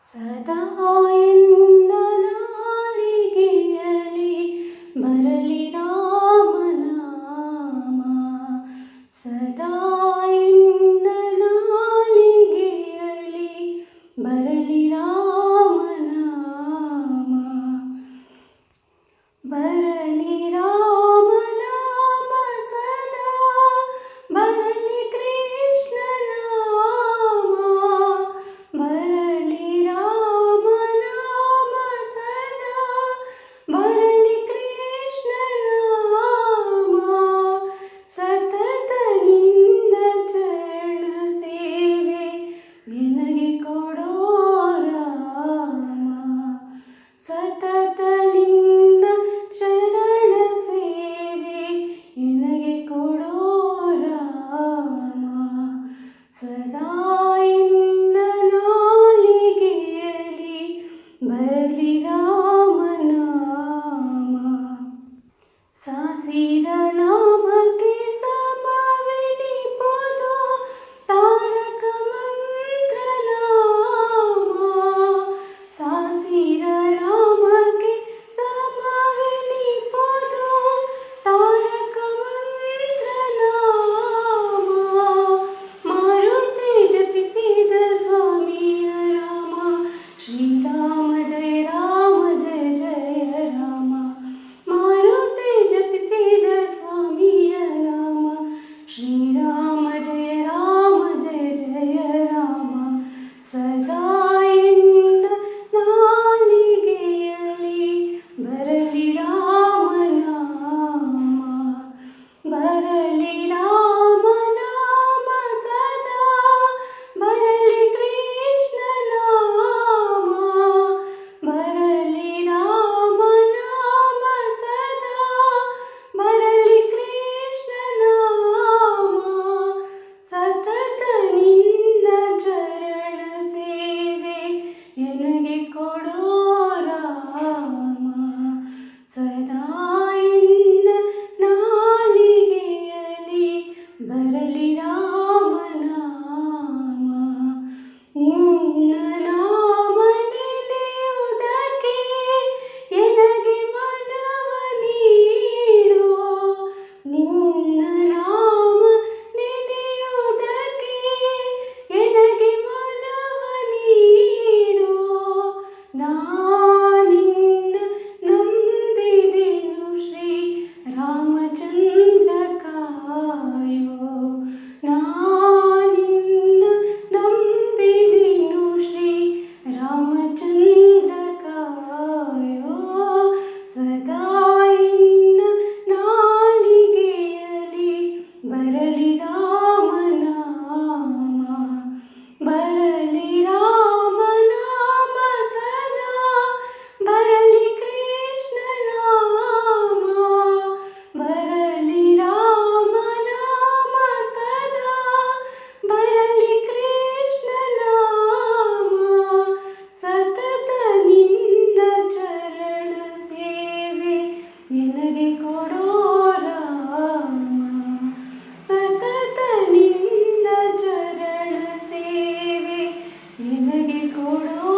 ಸದಾ ಎನ್ನ ನಾಲಿಗೆಯಲ್ಲಿ ಬರಲಿ ರಾಮನಾಮ. ಸದಾ ಎನ್ನ ನಾಲಿಗೆಯಲ್ಲಿ ಬರಲಿ ರಾಮನಾಮ. ಬರಲಿ ರಾಮನಾಮ ಸದಾ, ಬರಲಿ ಕೃಷ್ಣ ನಾಮ. ಬರಲಿ ರಾಮನಾಮ ಸದಾ, ಬರಲಿ ಕೃಷ್ಣ ನಾಮ. ಸತತ ನಿನ್ನ ಚರಣ ಸೇವೆ ನನಗೆ ಕೊಡೋ ರಾಮ. ಸತತ ನಿನ್ನ ಶರಣ ಸೇವೆ ನನಗೆ ಕೊಡೋ ರಾಮ. ಸದಾ ಎನ್ನ ನಾಲಿಗೆಯಲ್ಲಿ ಬರಲಿ ರಾಮನಾಮ. ಸಾಸಿರ ನಾಮಕ್ಕೆ ಸಮವೆನಿಪುದು ತಾರಕ ಮಂತ್ರ ನಾಮ. ಸಾಸಿರ ನಾಮಕ್ಕೆ ಸಮವೆನಿಪುದು ತಾರಕ ಮಂತ್ರ ನಾಮ. ಮಾರುತಿ ಜಪಿಸಿದ ಸ್ವಾಮಿಯ ರಾಮ, ಶ್ರೀರಾಮ ಜಯ ರಾಮ ಜಯ ಜಯ ರಾಮ. ಮಾರುತಿ ಜಪಿಸಿದ ಸ್ವಾಮಿಯ ರಾಮ, ಶ್ರೀರಾಮ ಜಯ ರಾಮ ಜಯ ಜಯ ರಾಮ. ಸದಾ ಎನ್ನ ನಾಲಿಗೆಯಲ್ಲಿ ಬರಲಿ ರಾಮನಾಮ. ಬರಲಿ ರಾಮನಾಮ ಸದಾ, ಬರಲಿ ಕೃಷ್ಣ ನಾಮ. ಬರಲಿ ರಾಮನಾಮ ಸದಾ, ಬರಲಿ ಕೃಷ್ಣ ನಾಮ. ಸತತ ನಿನ್ನ ಚರಣ ಸೇವೆ ನನಗೆ ಕೊಡೋ ರಾಮ. ಸದಾ ಎನ್ನ ನಾಲಿಗೆಯಲ್ಲಿ ಬರಲಿ ರಾಮನಾಮ. ನಿನ್ನ ನಾಮ ನೆನೆಯುವುದಕ್ಕೆ ನನಗೆ ಮನವ ನೀಡು. ನಿನ್ನ ನಾಮ ನೆನೆಯುವುದಕ್ಕೆ ನನಗೆ ಮನವ ನೀಡು. ನಾನಿನ್ನ ನಂಬಿದೆನು ಶ್ರೀ ರಾಮಚಂದ್ರ ಕಾಯೋ. ನಾನಿನ್ನ ನಂಬಿದೆನು ಶ್ರೀ ರಾಮಚಂದ್ರ ಕಾಯೋ. ಸದಾ ಎನ್ನ ನಾಲಿಗೆಯಲ್ಲಿ ಬರಲಿ ರಾಮನಾಮ. ಬರಲಿ ರಾಮನಾಮ ಸದಾ, ಬರಲಿ ಕೃಷ್ಣ ನಾಮ. ಬರಲಿ ರಾಮನಾಮ ಸದಾ, ಬರಲಿ ಕೃಷ್ಣ ನಾಮ. ಸತತ ನಿನ್ನ ಚರಣ ಸೇವೆ ನನಗೆ ಕೊಡೋ ರಾಮ. ಸತತ ನಿನ್ನ ಚರಣ ಸೇವೆ ನನಗೆ ಕೊಡೋ